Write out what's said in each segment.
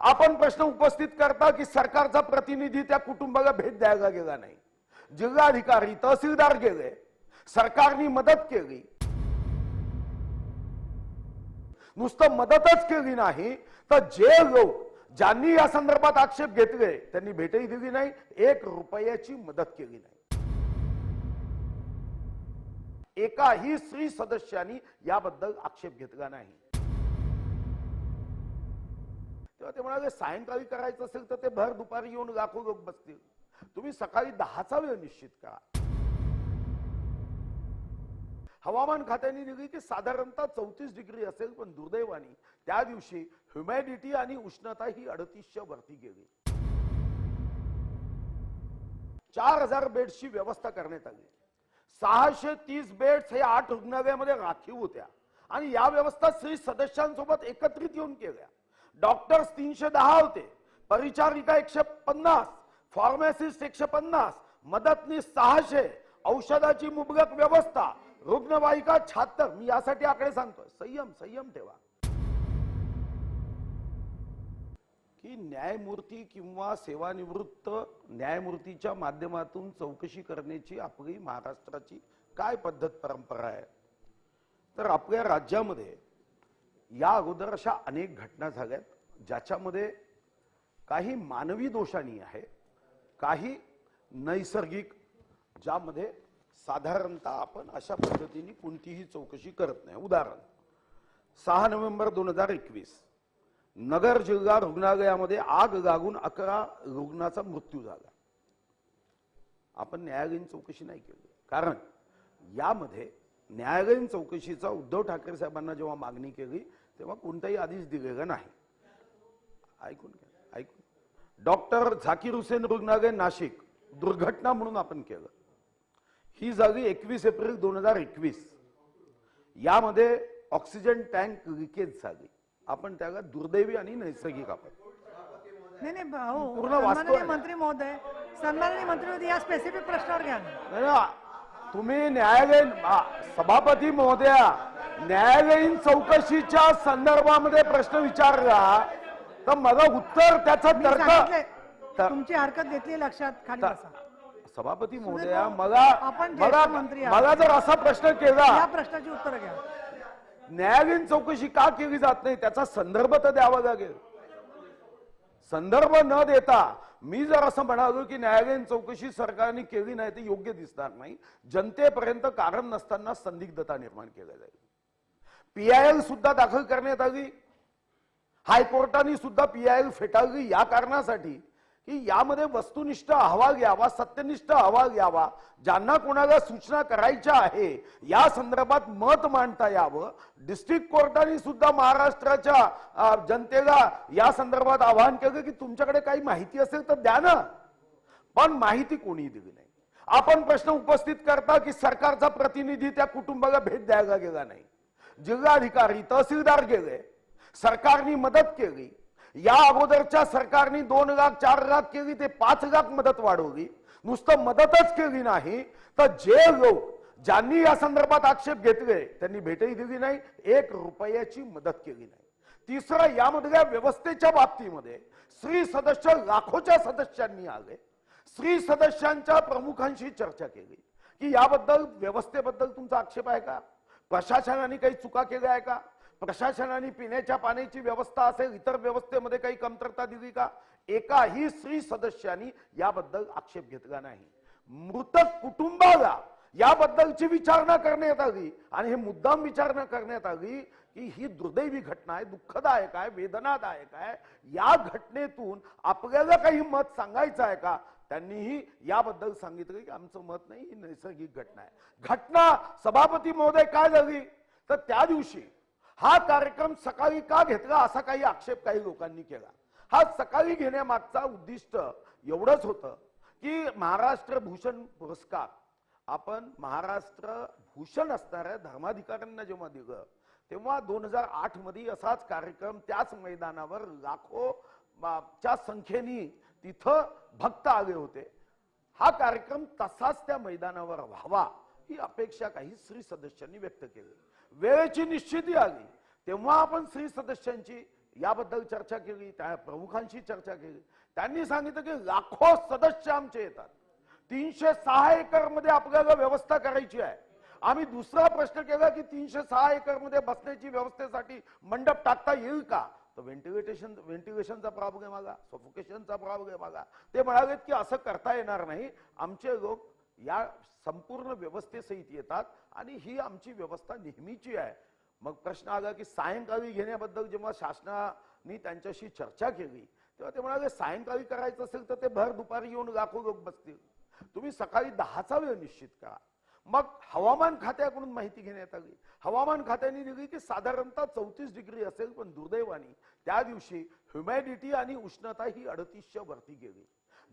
आपण प्रश्न उपस्थित करता की सरकारचा प्रतिनिधी त्या कुटुंबाला भेट द्यायला गेला नाही, जिल्हाधिकारी तहसीलदार गेले, सरकारने मदत केली, नुसतं मदतच केली नाही तर जे लोक ज्यांनी या संदर्भात आक्षेप घेतले त्यांनी भेटही दिली नाही, 1 रुपयाची मदत केली नाही, एकाही स्त्री सदस्यांनी याबद्दल आक्षेप घेतला नाही। तेव्हा ते म्हणाले सायंकाळी करायचं असेल तर ते भर दुपारी येऊन लाखो लोक बसतील, तुम्ही सकाळी 10चा वेळ निश्चित करा। हवामान खात्याने दिली की साधारणतः 34 डिग्री असेल, पण दुर्दैवाने त्या दिवशी ह्युमिडिटी आणि उष्णता ही 38च्या वरती गेली। 4000 बेड्सची व्यवस्था करण्यात आली, 630 बेड्स हे 8 रुग्णालयामध्ये राखीव होत्या आणि या व्यवस्था स्त्री सदस्यांसोबत एकत्रित येऊन केल्या। डॉक्टर्स 310 होते, परिचारिका 150, फार्मासिस्ट 150, मदतनीस 600, औषधाची मुबलक व्यवस्था, रुग्णवाहिका 76। मी यासाठी आकडे सांगतोय, संयम ठेवा की न्यायमूर्ती किंवा सेवानिवृत्त न्यायमूर्तीच्या माध्यमातून चौकशी करण्याची आपली महाराष्ट्राची काय पद्धत परंपरा आहे। तर आपल्या राज्यामध्ये या अगोदर अशा अनेक घटना झाल्यात ज्याच्यामध्ये काही मानवी दोषांनी आहे, काही नैसर्गिक, ज्यामध्ये साधारणतः आपण अशा पद्धतीने कोणतीही चौकशी करत नाही। उदाहरण 6 नोव्हेंबर 2021 नगर जिल्हा रुग्णालयामध्ये आग लागून 11 रुग्णाचा मृत्यू झाला। आपण न्यायालयीन चौकशी नाही केली, कारण यामध्ये न्यायालयीन चौकशीचा उद्धव ठाकरे साहेबांना जेव्हा मागणी केली तेव्हा कोणताही आदेश दिलेला नाही। ऐकून डॉक्टर झाकीर हुसेन रुग्णालय नाशिक दुर्घटना म्हणून आपण केलं, ही झाली 21 एप्रिल 2021। यामध्ये ऑक्सिजन टँक लिकेज झाली, आपण त्याला दुर्दैवी आणि नैसर्गिक आपत्ती नाही सन्माननीय मंत्री महोदय, सन्माननीय मंत्री महोदय, या स्पेसिफिक प्रश्नावर घ्या ना। तुम्ही न्यायालयीन सभापती महोदया, न्यायालयीन चौकशीच्या संदर्भामध्ये प्रश्न विचारला तर मला उत्तर त्याचा तर्क, तुमची हरकत घेतली लक्षात, खाली बसा। सभापती महोदया, मला जर असा प्रश्न केला, या प्रश्नाची उत्तर घ्या। न्यायालयीन चौकशी का केली जात नाही त्याचा संदर्भ तर द्यावा लागेल। संदर्भ न देता मी जर असं म्हणालो की न्यायालयीन चौकशी सरकारने केली नाही ते योग्य दिसणार नाही। जनतेपर्यंत कारण नसताना संदिग्धता निर्माण केली जाईल। PIL सुद्धा दाखल करण्यात आली, हायकोर्टाने सुद्धा PIL फेटाळली या कारणासाठी की यामध्ये वस्तुनिष्ठ अहवाल यावा, सत्यनिष्ठ अहवाल यावा, ज्यांना कोणाला सूचना करायच्या आहे या संदर्भात मत मांडता यावं। डिस्ट्रिक्ट कोर्टाने सुद्धा महाराष्ट्राच्या जनतेला या संदर्भात आवाहन केलं की तुमच्याकडे काही माहिती असेल तर द्या ना, पण माहिती कोणी दिली नाही। आपण प्रश्न उपस्थित करता की सरकारचा प्रतिनिधी त्या कुटुंबाला भेट द्यायला गेला नाही, जिल्हाधिकारी तहसीलदार गेले, सरकारने मदत केली। या अगोदरच्या सरकारने 2 लाख 4 लाख केली, ते 5 लाख मदत वाढवली, नुसतं मदतच केली नाही तर जे लोक ज्यांनी या संदर्भात आक्षेप घेतले त्यांनी भेटही दिली नाही, 1 रुपयाची मदत केली नाही। तिसरं, यामधल्या व्यवस्थेच्या बाबतीमध्ये स्त्री सदस्य लाखोच्या सदस्यांनी आले, स्त्री सदस्यांच्या प्रमुखांशी चर्चा केली की याबद्दल व्यवस्थेबद्दल तुमचा आक्षेप आहे का, प्रशासनाने काही चुका केल्या आहे का, प्रशासनाने पिण्याच्या पाण्याची व्यवस्था असेल इतर व्यवस्थेमध्ये काही कमतरता दिली का, एकाही स्त्री सदस्यांनी याबद्दल आक्षेप घेतला नाही। मृतक कुटुंबाला याबद्दलची विचारणा करण्यात आली आणि हे मुद्दाम विचारणा करण्यात आली की ही दुर्दैवी घटना आहे, दुःखदायक आहे, वेदनादायक आहे, या घटनेतून आपल्याला काही मत सांगायचं आहे का। त्यांनीही याबद्दल सांगितलं की आमचं मत नाही, ही नैसर्गिक घटना आहे। घटना सभापती महोदय काय झाली तर त्या दिवशी हा कार्यक्रम सकाळी का घेतला असा काही आक्षेप काही लोकांनी केला। हा सकाळी घेण्यामागचा उद्दिष्ट एवढंच होतं की महाराष्ट्र भूषण पुरस्कार आपण महाराष्ट्र भूषण असणाऱ्या धर्माधिकाऱ्यांना जेव्हा दिलं तेव्हा 2008 मध्ये असाच कार्यक्रम त्याच मैदानावर लाखोच्या संख्येने तिथं भक्त आले होते। हा कार्यक्रम तसाच त्या मैदानावर व्हावा ही अपेक्षा काही स्त्री सदस्यांनी व्यक्त केली। वेळेची निश्चिती आली तेव्हा आपण स्त्री सदस्यांची याबद्दल चर्चा केली, त्या प्रमुखांशी चर्चा केली. त्यांनी सांगितलं की लाखो सदस्य आमचे येतात, 306 एकर मध्ये आपल्याला व्यवस्था करायची आहे. आम्ही दुसरा प्रश्न केला की 306 एकर मध्ये बसण्याची व्यवस्थेसाठी मंडप टाकता येईल का, तर व्हेंटिलेशनचा प्रॉब्लेम आला, सफोकेशनचा प्रॉब्लेम आला. ते म्हणाले की असं करता येणार नाही, आमचे लोक या संपूर्ण व्यवस्थेसहित येतात आणि ही आमची व्यवस्था नेहमीची आहे. मग प्रश्न आला की सायंकाळी घेण्याबद्दल जेव्हा शासनाने त्यांच्याशी चर्चा केली तेव्हा ते म्हणाले सायंकाळी करायचं असेल तर ते भर दुपारी येऊन लाखो लोक बसतील, तुम्ही सकाळी 10चा वेळ निश्चित करा. मग हवामान खात्याकडून माहिती घेण्यात आली. हवामान खात्याने दिली की साधारणतः 34 डिग्री असेल, पण दुर्दैवाने त्या दिवशी ह्युमॅडिटी आणि उष्णता ही 38च्या वरती गेली,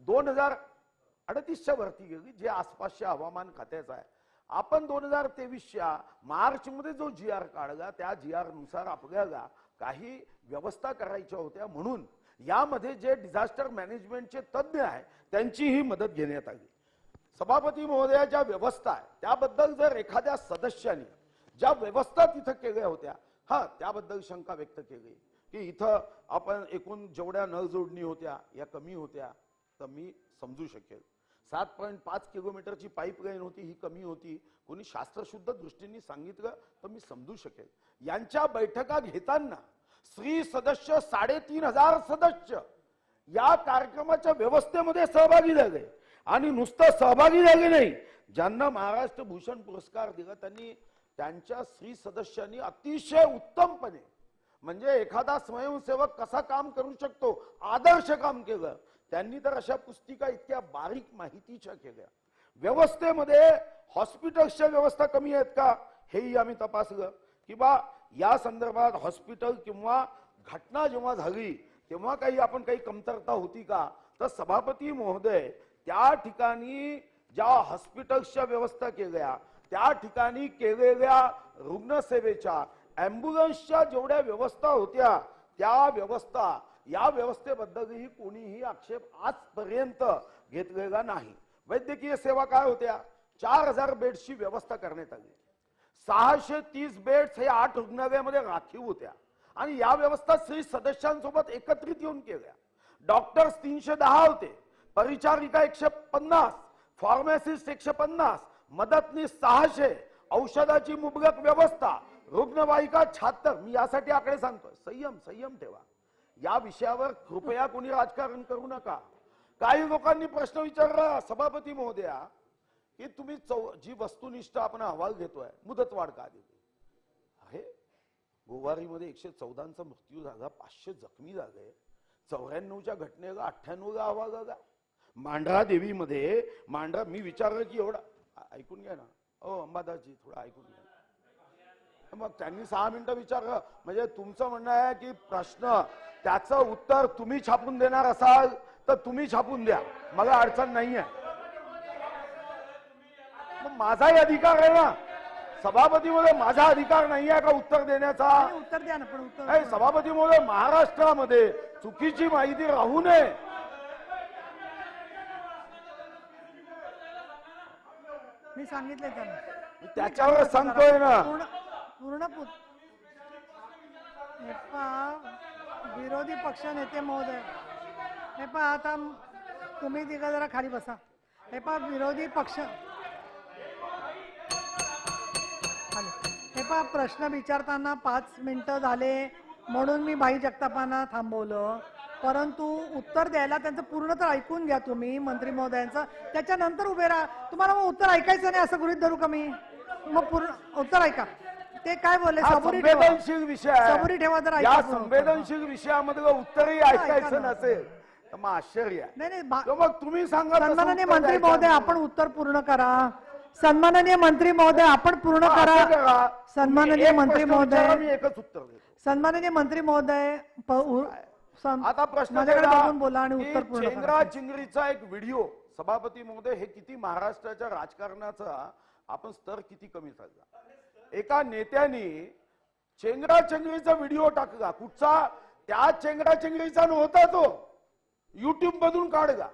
2038च्या वरती गेली, जे आसपासच्या हवामान खात्याचं आहे. आपण 2023च्या मार्च मध्ये जो GR काढला त्या GR नुसार आपल्याला काही व्यवस्था करायच्या होत्या, म्हणून यामध्ये जे डिझास्टर मॅनेजमेंटचे तज्ज्ञ आहे त्यांची ही मदत घेण्यात आली. सभापती महोदयाच्या व्यवस्था आहे त्याबद्दल जर एखाद्या सदस्याने ज्या व्यवस्था तिथं केल्या होत्या त्याबद्दल शंका व्यक्त केली की इथं आपण एकूण जेवढ्या नळ जोडणी होत्या या कमी होत्या, तर मी समजू शकेल. 7.5 किलोमीटरची पाईपलाईन होती, ही कमी होती, कोणी शास्त्रशुद्ध दृष्टीने सांगितलं तर मी समजू शकेल. यांच्या बैठका घेताना श्री सदस्य 3,500 सदस्य या कार्यक्रमाच्या व्यवस्थेमध्ये सहभागी झाले आणि नुसतं सहभागी झाले नाही, ज्यांना महाराष्ट्र भूषण पुरस्कार दिला त्यांनी त्यांच्या श्री सदस्यांनी अतिशय उत्तमपणे, म्हणजे एखादा स्वयंसेवक कसा काम करू शकतो आदर्श काम केलं त्यांनी. तर अशा पुस्तिका इतक्या बारीक माहितीच्या केल्या. व्यवस्थेमध्ये हॉस्पिटल्सच्या व्यवस्था कमी आहेत का हेही आम्ही तपासलं की बा या संदर्भात हॉस्पिटल किंवा घटना जेव्हा झाली तेव्हा काही कमतरता होती का, तर सभापती महोदय त्या ठिकाणी ज्या हॉस्पिटल्सच्या व्यवस्था केल्या त्या ठिकाणी केलेल्या रुग्णसेवेच्या ॲम्ब्युलन्सच्या जेवढ्या व्यवस्था होत्या त्या व्यवस्था या व्यवस्थेबद्दलही कोणीही आक्षेप आजपर्यंत घेतलेला नाही. वैद्यकीय सेवा काय होत्या, 4000 बेड्सची व्यवस्था करण्यात आली. 630 बेड्स हे 8 रुग्णालयामध्ये राखीव होत्या आणि या व्यवस्था श्री सदस्यांसोबत एकत्रित येऊन केल्या. डॉक्टर्स 310 होते, परिचारिका 150, फार्मासिस्ट 150, मदतनीस 600, औषधाची मुबलक व्यवस्था, रुग्णवाहिका 76. मी यासाठी आकडे सांगतोय, संयम ठेवा. या विषयावर कृपया कोणी राजकारण करू नका. काही लोकांनी प्रश्न विचारला सभापती महोदया की तुम्ही जी वस्तुनिष्ठ आपण अहवाल घेतोय मुदतवाढ का देते आहे. गोवारीमध्ये 114चा मृत्यू झाला, 500 जखमी झाले, 94च्या घटनेला 98ला अहवाल आला. मांढरा देवीमध्ये मी विचारलं की एवढा ऐकून घ्या ना, अंबादासजी थोडं ऐकून घ्या. मग त्यांनी 6 मिनिटं विचारलं, म्हणजे तुमचं म्हणणं आहे की प्रश्न त्याचं उत्तर तुम्ही छापून देणार असाल तर तुम्ही छापून द्या, मला अडचण नाहीये. मग माझाही अधिकार आहे ना सभापती महोदय, माझा अधिकार नाही आहे का उत्तर देण्याचा. उत्तर द्या ना, पण उत्तर सभापती महोदय, महाराष्ट्रामध्ये चुकीची माहिती राहू नये. मी सांगितलं त्यांना, त्याच्यावर सांगतोय ना पूर्ण विरोधी पक्ष नेते महोदय, हे पहा आता तुम्ही तिघं जरा खाली बसा. हे पहा विरोधी पक्ष, हे पहा प्रश्न विचारताना 5 मिनिटं झाले म्हणून मी भाई जगतापांना थांबवलं, परंतु उत्तर द्यायला त्यांचं पूर्ण तर ऐकून घ्या तुम्ही मंत्री महोदयांचं, त्याच्यानंतर उभे राहा. तुम्हाला मग उत्तर ऐकायचं नाही असं गृहीत धरू का मी? मग पूर्ण उत्तर ऐका. ते काय बोलले, संवेदनशील विषय, सबुरी ठेवा. तर या संवेदनशील विषयामध्ये उत्तरही ऐकायचं नसेल तर मग आश्चर्य आहे. नाही, मग तुम्ही सांगा. सन्माननीय मंत्री महोदय आपण उत्तर पूर्ण करा. सन्माननीय मंत्री महोदय आपण पूर्ण करा. सन्माननीय मंत्री महोदय, मी एकच उत्तर देतो. सन्माननीय मंत्री महोदय आता प्रश्न बोला आणि उत्तर पूर्ण. चेंगराचेंगरीचा एक व्हिडिओ सभापती महोदय, हे किती महाराष्ट्राच्या राजकारणाचा आपण स्तर किती कमी झाला. एका नेत्याने चेंगराचेंगरीचा व्हिडिओ टाकला, कुठचा, त्या चेंगराचेंगरीचा नव्हता, तो युट्यूब मधून काढला.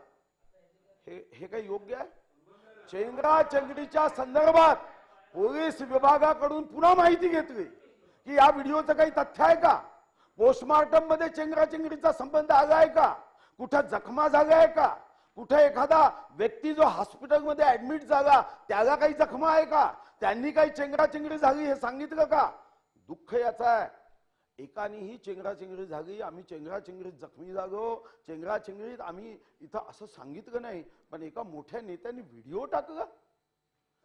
हे काही योग्य आहे? चेंगराचेंगरीच्या संदर्भात पोलीस विभागाकडून पुन्हा माहिती घेतली की या व्हिडिओचं काही तथ्य आहे का. पोस्टमॉर्टम मध्ये चेंगराचेंगरीचा संबंध आला आहे का? कुठं जखमा झाल्या आहे का? कुठे एखादा व्यक्ती जो हॉस्पिटलमध्ये ऍडमिट झाला त्याला काही जखमा आहे का? त्यांनी काही चेंगराचेंगरी झाली हे सांगितलं का? दुःख याचं आहे, एकानेही चेंगराचेंगरी झाली, आम्ही चेंगराचेंगरीत जखमी झालो, चेंगराचेंगरीत आम्ही इथं असं सांगितलं नाही, पण एका मोठ्या नेत्यांनी व्हिडिओ टाकला.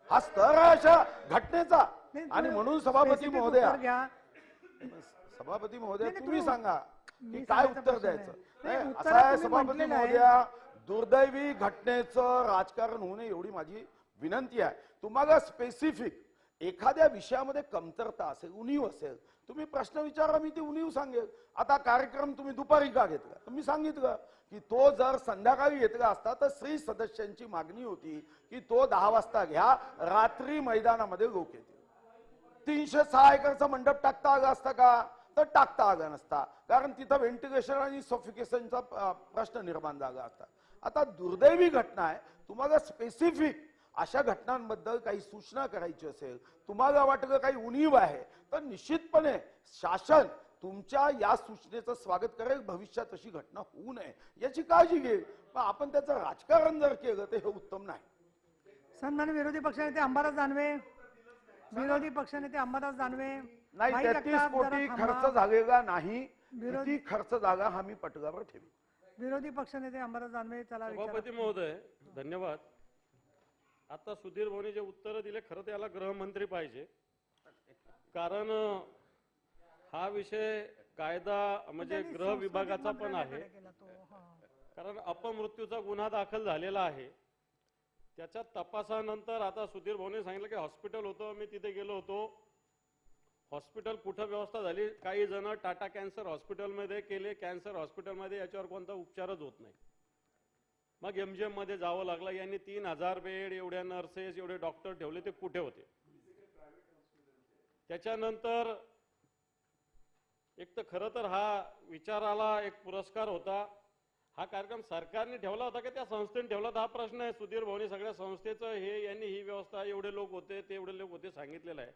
हा स्तर आहे अशा घटनेचा. आणि म्हणून सभापती महोदया, सभापती महोदय तुम्ही सांगा की काय उत्तर द्यायचं. असं आहे सभापती महोदया, दुर्दैवी घटनेचं राजकारण होऊ नये एवढी माझी विनंती आहे. तुम्हाला स्पेसिफिक एखाद्या विषयामध्ये कमतरता असेल, उणीव असेल, तुम्ही प्रश्न विचारा, मी ती उणीव सांगेल. आता कार्यक्रम तुम्ही दुपारी का घेतला? तुम्ही सांगितलं की तो जर संध्याकाळी घेतला असता तर श्री सदस्यांची मागणी होती की तो 10 वाजता घ्या, रात्री मैदानामध्ये लोक येतील. 306 एकरचा मंडप टाकता आला असता का? तर टाकता आला नसता, कारण तिथं व्हेंटिलेशन आणि सफिकेशनचा प्रश्न निर्माण झाला असता. आता दुर्दैवी घटना आहे, तुम्हाला स्पेसिफिक अशा घटनांबद्दल काही सूचना करायची असेल, तुम्हाला वाटलं काही उणीव आहे, तर निश्चितपणे शासन तुमच्या या सूचनेचं स्वागत करेल. भविष्यात अशी घटना होऊ नये याची काळजी घेईल. पण आपण त्याचं राजकारण जर केलं तर हे उत्तम नाही. सन्माननीय विरोधी पक्षनेते अंबादास दानवे, विरोधी पक्षनेते अंबादास दानवे. नाही, भाई 33 जगताप, कोटी जरा खर्च थांबा. झालेला नाही. किती खर्च झाला हा मी पटलावर ठेवी. विरोधी पक्षनेते अंबादास दानवे, चला विचारा. सभापती महोदय धन्यवाद. आता सुधीर भाऊनी जे उत्तर दिले, खरं तर याला गृहमंत्री पाहिजे, कारण हा विषय कायदा म्हणजे गृह विभागाचा पण आहे. कारण अपमृत्यूचा गुन्हा दाखल झालेला आहे, त्याच्या तपासानंतर आता सुधीर भाऊने सांगितलं की हॉस्पिटल होतं, मी तिथे गेलो होतो. हॉस्पिटल कुठं व्यवस्था झाली, काही जण टाटा कॅन्सर हॉस्पिटलमध्ये केले, कॅन्सर हॉस्पिटलमध्ये याच्यावर कोणता उपचारच होत नाही. मग MGM मध्ये जावं लागलं. यांनी 3000 बेड, एवढ्या नर्सेस, एवढे डॉक्टर ठेवले, ते कुठे होते? त्याच्यानंतर एक तर खरं तर हा विचाराला एक पुरस्कार होता. हा कार्यक्रम सरकारने ठेवला होता की त्या संस्थेने ठेवला होता, हा प्रश्न आहे. सुधीर भाऊनी सगळ्या संस्थेचं हे, यांनी ही व्यवस्था, एवढे लोक होते, तेवढे लोक होते सांगितलेलं आहे.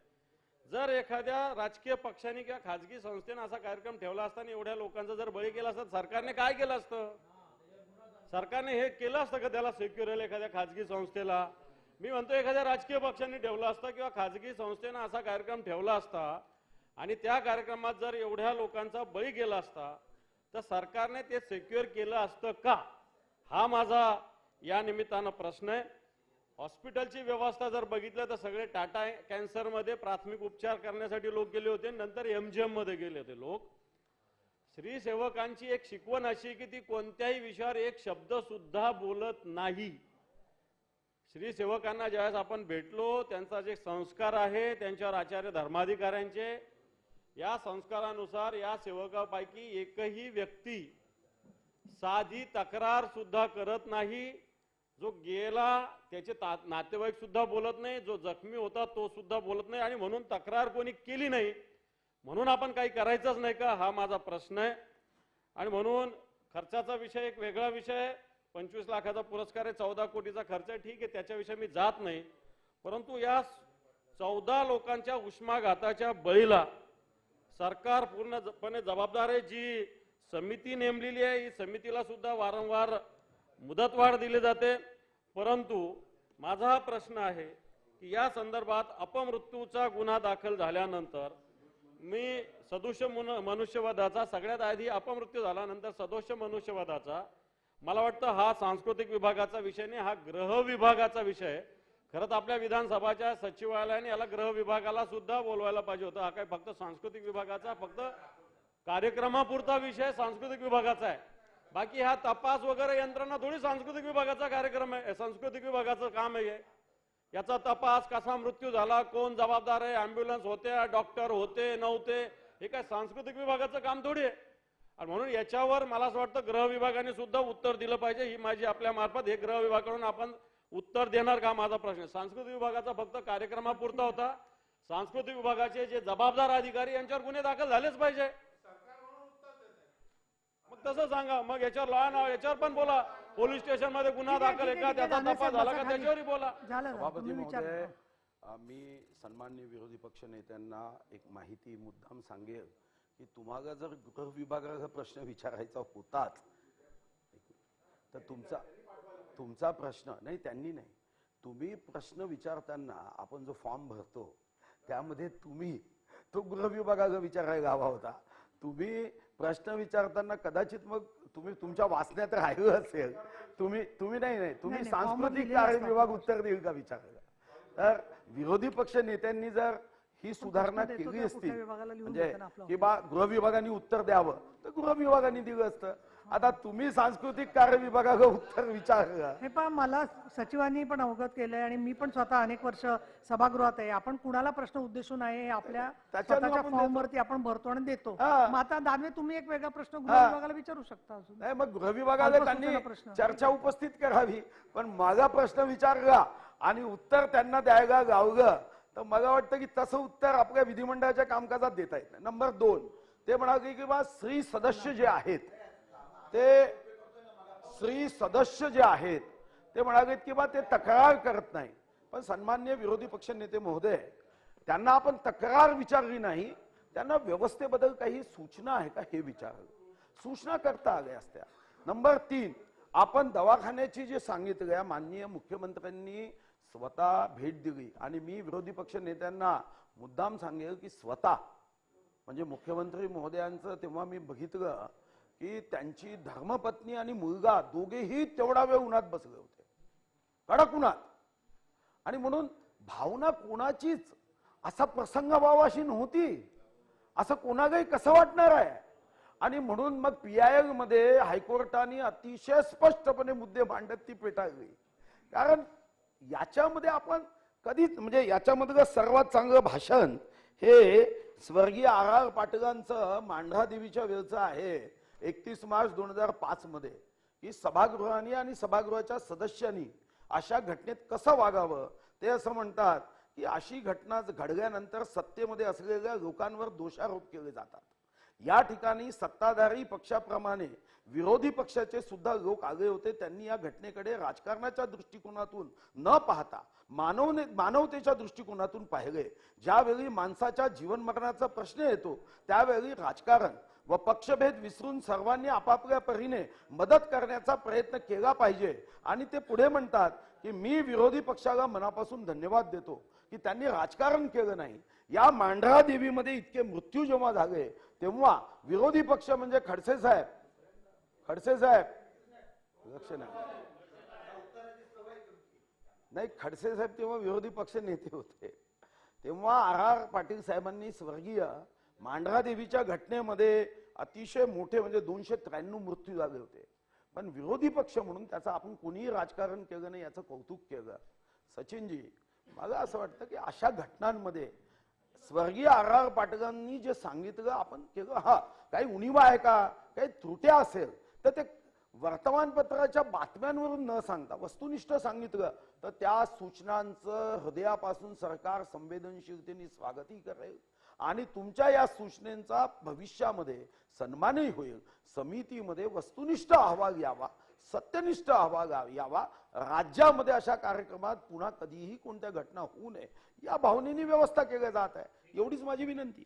जर एखाद्या राजकीय पक्षाने किंवा खाजगी संस्थेने असा कार्यक्रम ठेवला असता आणि एवढ्या लोकांचा जर बळी केला असता, सरकारने काय केलं असतं? सरकारने हे केलं असतं का त्याला सेक्युरेल एखाद्या खाजगी संस्थेला? मी म्हणतो एखाद्या राजकीय पक्षाने ठेवला असता किंवा खाजगी संस्थेनं असा कार्यक्रम ठेवला असता आणि त्या कार्यक्रमात जर एवढ्या लोकांचा बळी गेला असता तर सरकारने ते सेक्युअर केलं असतं का? हा माझा या निमित्तानं प्रश्न आहे. हॉस्पिटलची व्यवस्था जर बघितलं तर सगळे टाटा कॅन्सरमध्ये प्राथमिक उपचार करण्यासाठी लोक गेले होते, नंतर MGM मध्ये गेले होते लोक. श्री सेवकांची एक शिकवण अशी की ती कोणत्याही विषयावर एक शब्द सुद्धा बोलत नाही. श्री सेवकांना ज्यावेळेस आपण भेटलो, त्यांचा जे संस्कार आहे त्यांच्यावर आचार्य धर्माधिकाऱ्यांचे, या संस्कारानुसार या सेवकापैकी एकही व्यक्ती साधी तक्रार सुद्धा करत नाही. जो गेला त्याचे नातेवाईक सुद्धा बोलत नाही, जो जखमी होता तो सुद्धा बोलत नाही, आणि म्हणून तक्रार कोणी केली नाही म्हणून आपण काही करायचंच नाही का? हा माझा प्रश्न आहे. आणि म्हणून खर्चाचा विषय एक वेगळा विषय आहे. 25 लाखाचा पुरस्कार आहे, 14 कोटीचा खर्च आहे, ठीक आहे, त्याच्याविषयी मी जात नाही. परंतु या 14 लोकांच्या उष्माघाताच्या बळीला सरकार पूर्णपणे जबाबदार आहे. जी समिती नेमलेली आहे, ही समितीला सुद्धा वारंवार मुदतवाढ दिली जाते. परंतु माझा हा प्रश्न आहे की या संदर्भात अपमृत्यूचा गुन्हा दाखल झाल्यानंतर मी सदोष मनुष्यवधाचा, सगळ्यात आधी अपमृत्यू झाल्यानंतर सदोष मनुष्यवधाचा, मला वाटतं हा सांस्कृतिक विभागाचा विषय नाही, हा गृह विभागाचा विषय आहे. खरं तर आपल्या विधानसभाच्या सचिवालयाने याला गृह विभागाला सुद्धा बोलवायला पाहिजे होतं. हा काय फक्त सांस्कृतिक विभागाचा, फक्त कार्यक्रमापुरता विषय सांस्कृतिक विभागाचा आहे. बाकी हा तपास वगैरे यंत्रणा थोडी सांस्कृतिक विभागाचा कार्यक्रम आहे, सांस्कृतिक विभागाचं काम आहे. याचा तपास, कसा मृत्यू झाला, कोण जबाबदार आहे, ॲम्ब्युलन्स होत्या, डॉक्टर होते नव्हते, हे काय सांस्कृतिक विभागाचं काम थोडी आहे. आणि म्हणून याच्यावर मला असं वाटतं गृह विभागाने सुद्धा उत्तर दिलं पाहिजे. ही माझी आपल्या मार्फत, हे गृह विभागाकडून आपण उत्तर देणार का, माझा प्रश्न. सांस्कृतिक विभागाचा फक्त कार्यक्रमापुरता होता. सांस्कृतिक विभागाचे जे जबाबदार अधिकारी यांच्यावर गुन्हे दाखल झालेच पाहिजे. मग तसं सांगा, मग याच्यावर याच्यावर पण बोला. पोलीस स्टेशन मध्ये गुन्हा दाखल आहे का, त्याचा तपास झाला का, त्याच्यावरही बोला. सभापती महोदय, मी सन्माननीय विरोधी पक्ष नेत्यांना एक माहिती मुद्दाम सांगेल की तुम्हाला जर गृह विभागाचा प्रश्न विचारायचा होताच तर तुमचा प्रश्न नाही, त्यांनी नाही, तुम्ही प्रश्न विचारताना आपण जो फॉर्म भरतो त्यामध्ये तुम्ही तो गृह विभागाचा विचारायला हवा होता. तुम्ही प्रश्न विचारताना कदाचित मग तुम्ही तुमच्या वाचण्यात राहिलं असेल, तुम्ही नाही तुम्ही नाही, सांस्कृतिक दिलेलं कार्य असतं. विभाग उत्तर देईल का विचारायला. तर विरोधी पक्ष नेत्यांनी जर ही सुधारणा प्रश्न देतो केली त्या असती कुठल्या विभागाला लिहून म्हणजे देतं ना आपलं की बा गृह विभागाने उत्तर द्यावं तर गृह विभागाने दिलं असतं. आता तुम्ही सांस्कृतिक कार्य विभागाला उत्तर विचारलं. हे पहा, मला सचिवांनी पण अवगत केलंय आणि मी पण स्वतः अनेक वर्ष सभागृहात आहे. आपण कुणाला प्रश्न उद्देशून आहे हे आपल्या त्याच्यानं स्वतःच्या आपण फॉर्म वरती आपण भरतो आणि देतो. हा. मग आता दानवे तुम्ही एक वेगळा प्रश्न हा. गृह विभागाला विचारू शकता अजून. नाही मग गृह विभागाला अल्पसूचना त्यांनी प्रश्न. चर्चा उपस्थित करावी, पण माझा प्रश्न विचारला आणि उत्तर त्यांना द्यायला गावलं तर मला वाटतं की तसं उत्तर आपल्या विधिमंडळाच्या कामकाजात देता येत नाही. नंबर 2, ते म्हणाले की बा श्री सदस्य जे आहेत ते म्हणाले की बा ते तक्रार करत नाही. पण सन्माननीय विरोधी पक्ष नेते महोदय, त्यांना आपण तक्रार विचारली नाही, त्यांना व्यवस्थेबद्दल काही सूचना आहे का हे विचारलं. सूचना करता आल्या असत्या. नंबर 3, आपण दवाखान्याची जे सांगितलं, माननीय मुख्यमंत्र्यांनी स्वतः भेट दिली आणि मी विरोधी पक्ष नेत्यांना मुद्दाम सांगेल की स्वतः म्हणजे मुख्यमंत्री महोदयांचं तेव्हा मी बघितलं की त्यांची धर्मपत्नी आणि मुलगा दोघेही तेवढा वेळ उन्हात बसले होते, कडक उन्हात. आणि म्हणून भावना कोणाचीच असा प्रसंग व्हावाशी नव्हती, असं कोणालाही कसं वाटणार आहे. आणि म्हणून मग PIL मध्ये हायकोर्टाने अतिशय स्पष्टपणे मुद्दे मांडत ती पेटाळली. कारण याच्यामध्ये आपण कधीच म्हणजे याच्यामधलं सर्वात चांगलं भाषण हे स्वर्गीय RR पाटलांचं मांढरा देवीच्या वेळचं आहे 31 मार्च 2005 मध्ये, की सभागृहाने आणि सभागृहाच्या सदस्यांनी अशा घटनेत कसं वागावं. ते असं म्हणतात की अशी घटना घडल्यानंतर सत्तेमध्ये असलेल्या लोकांवर दोषारोप केले जातात. या ठिकाणी सत्ताधारी पक्षाप्रमाणे विरोधी पक्षाचे सुद्धा लोक आले होते. त्यांनी या घटनेकडे राजकारणाच्या दृष्टिकोनातून न पाहता मानवतेच्या दृष्टिकोनातून पाहिले. ज्यावेळी माणसाच्या जीवन मरणाचा प्रश्न येतो त्यावेळी राजकारण व पक्षभेद विसरून सर्वांनी आपापल्या परीने मदत करण्याचा प्रयत्न केला पाहिजे. आणि ते पुढे म्हणतात की मी विरोधी पक्षाला मनापासून धन्यवाद देतो की त्यांनी राजकारण केलं नाही. या मांढरा देवीमध्ये इतके मृत्यू जेव्हा झाले तेव्हा विरोधी पक्ष म्हणजे खडसे साहेब लक्ष नाही, खडसे साहेब तेव्हा विरोधी पक्ष नेते होते. तेव्हा RR पाटील साहेबांनी स्वर्गीय मांढरा देवीच्या घटनेमध्ये अतिशय मोठे म्हणजे 293 मृत्यू झाले होते. पण विरोधी पक्ष म्हणून त्याचा आपण कोणीही राजकारण केलं नाही याचं कौतुक केलं. सचिनजी, मला असं वाटतं की अशा घटनांमध्ये स्वर्गीय RR पाटलांनी जे सांगितलं आपण केलं. हा काही उणीवा आहे का, काही त्रुट्या असेल तर ते वर्तमानपत्राच्या बातम्यांवरून न सांगता वस्तुनिष्ठ सांगितलं तर त्या सूचनांचं हृदयापासून सरकार संवेदनशीलतेने स्वागतही करेल आणि तुमच्या या सूचनेचा भविष्यामध्ये सन्मानही होईल. समितीमध्ये वस्तुनिष्ठ अहवाल यावा, सत्यनिष्ठ अहवाल यावा. राज्यामध्ये अशा कार्यक्रमात पुन्हा कधीही कोणत्या घटना होऊ नये या भावनेने व्यवस्था केली जात आहे. एवढीच माझी विनंती.